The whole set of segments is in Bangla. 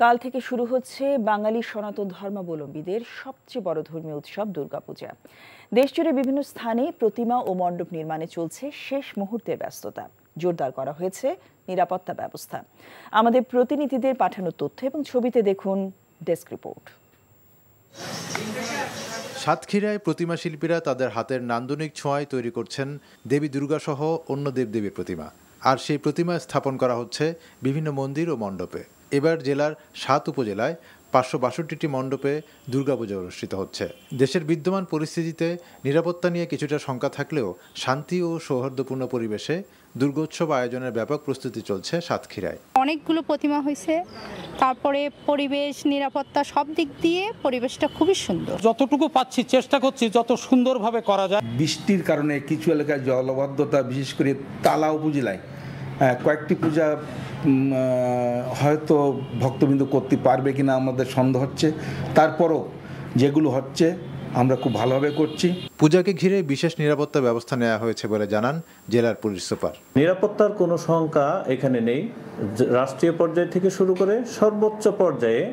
কাল থেকে শুরু হচ্ছে বাঙালি সনাতন ধর্মাবলম্বীদের সবচেয়ে বড় ধর্মীয় উৎসব দুর্গাপূজা। দেশজুড়ে বিভিন্ন স্থানে প্রতিমা ও মণ্ডপ নির্মাণে চলছে শেষ মুহূর্তের ব্যস্ততা। জোরদার করা হয়েছে নিরাপত্তা ব্যবস্থা। আমাদের প্রতিনিধিদের পাঠানো তথ্য এবং ছবিতে দেখুন ডেস্ক রিপোর্ট। সাতক্ষীরায় প্রতিমা শিল্পীরা তাদের হাতের নান্দনিক ছোঁয়ায় তৈরি করছেন দেবী দুর্গা সহ অন্য দেবদেবীর প্রতিমা, আর সেই প্রতিমা স্থাপন করা হচ্ছে বিভিন্ন মন্দির ও মণ্ডপে। এবার জেলার 7 উপজেলায় 562টি মণ্ডপে দুর্গাপূজা অনুষ্ঠিত হচ্ছে। দেশের বিদ্যমান পরিস্থিতিতে নিরাপত্তা নিয়ে কিছুটা শঙ্কা থাকলেও শান্তি ও সৌহার্দ্যপূর্ণ পরিবেশে দুর্গোৎসব আয়োজনের ব্যাপক প্রস্তুতি চলছে সাতক্ষীরায়। অনেকগুলো প্রতিমা হয়েছে, তারপরে পরিবেশ নিরাপত্তা সব দিক দিয়ে পরিবেশটা খুবই সুন্দর। যতটুকু পাচ্ছি চেষ্টা করছি যত সুন্দরভাবে করা যায়। বৃষ্টির কারণে কিছু এলাকায় জলবদ্ধতা, বিশেষ করে তালা উপজেলায় কয়েকটি পূজা হয়তো ভক্তবৃন্দ করতে পারবে কিনা আমাদের সন্দেহ হচ্ছে। তারপরও যেগুলো হচ্ছে আমরা খুব ভালোভাবে করছি। পূজাকে ঘিরে বিশেষ নিরাপত্তা ব্যবস্থা নেওয়া হয়েছে বলে জানান জেলার পুলিশ সুপার। নিরাপত্তার কোনো শঙ্কা এখানে নেই। রাষ্ট্রীয় পর্যায় থেকে শুরু করে সর্বোচ্চ পর্যায়ে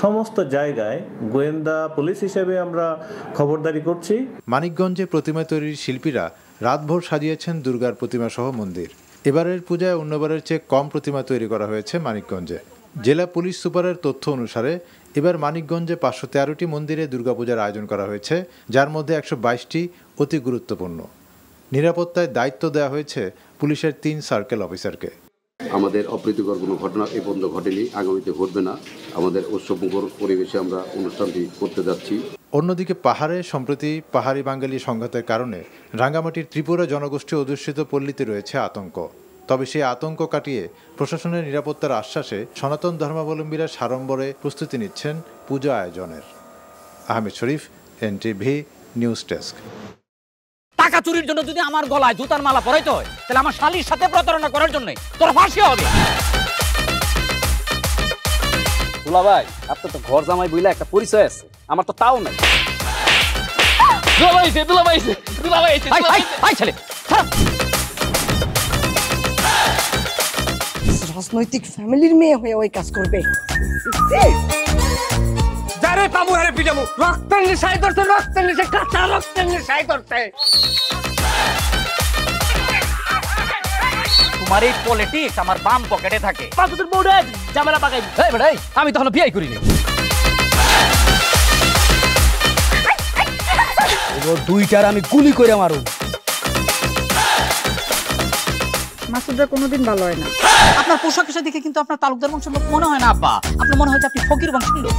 সমস্ত জায়গায় গোয়েন্দা পুলিশ হিসেবে আমরা খবরদারি করছি। মানিকগঞ্জে প্রতিমা তৈরির শিল্পীরা রাতভর সাজিয়েছেন দুর্গার প্রতিমা সহ মন্দির। এবারের পূজায় অন্যবারের চেয়ে কম প্রতিমা তৈরি করা হয়েছে মানিকগঞ্জে। জেলা পুলিশ সুপারের তথ্য অনুসারে এবার মানিকগঞ্জে 513টি মন্দিরে দুর্গাপূজার আয়োজন করা হয়েছে, যার মধ্যে 122টি অতি গুরুত্বপূর্ণ। নিরাপত্তায় দায়িত্ব দেওয়া হয়েছে পুলিশের 3 সার্কেল অফিসারকে। আমাদের অপ্রীতিকর কোনো ঘটনা এ পর্যন্ত ঘটেনি, আগামীতে ঘটবে না। আমাদের উৎসবমুখর পরিবেশে আমরা অনুষ্ঠানটি করতে যাচ্ছি। অন্যদিকে পাহাড়ে সম্প্রতি পাহাড়ি বাঙালি সংঘাতের কারণে রাঙ্গামাটির ত্রিপুরা জনগোষ্ঠী অধ্যুষিত পল্লীতে রয়েছে আতঙ্ক। তবে সেই আতঙ্ক কাটিয়ে প্রশাসনের নিরাপত্তার আশ্বাসে সনাতন ধর্মাবলম্বীরা সাড়ম্বরে প্রস্তুতি নিচ্ছেন পূজা আয়োজনের। আহমেদ শরীফ, এনটিভি নিউজ ডেস্ক। টাকা চুরির জন্য যদি আমার গলায় জুতার মালা পরাইতে হয়, তাহলে আমার শালীর সাথে প্রতারণা করার জন্য তোর ফাঁসি হবে। দুলা ভাই, আপনার তো ঘর জামাই বইলা একটা পরিচয় আছে, আমার তো তাও নাই। রাজনৈতিক ফ্যামিলির মেয়ে হয়ে ওই কাজ করবে। যারে পাবো আরে পিটাবো। রক্তের নেশায় ধরতে, রক্তের নেশায়, কাঁচা রক্তের নেশায় ধরতে। তোমার এই পলিটিক্স আমার বাম পকেটে থাকে। পাঁচুদের বউরে ঝামেলা পাকাই। এই বেটাই, আমি তখন বিয়ে করিনি। দুইটার আমি গুলি করে মারু। মাসুদরা কোনোদিন ভালো হয় না। আপনার পোশাক এসে দেখে কিন্তু আপনার তালুকদার বংশের লোক মনে হয় না আব্বা। আপনার মনে হয় যে আপনি ফকির বংশের লোক।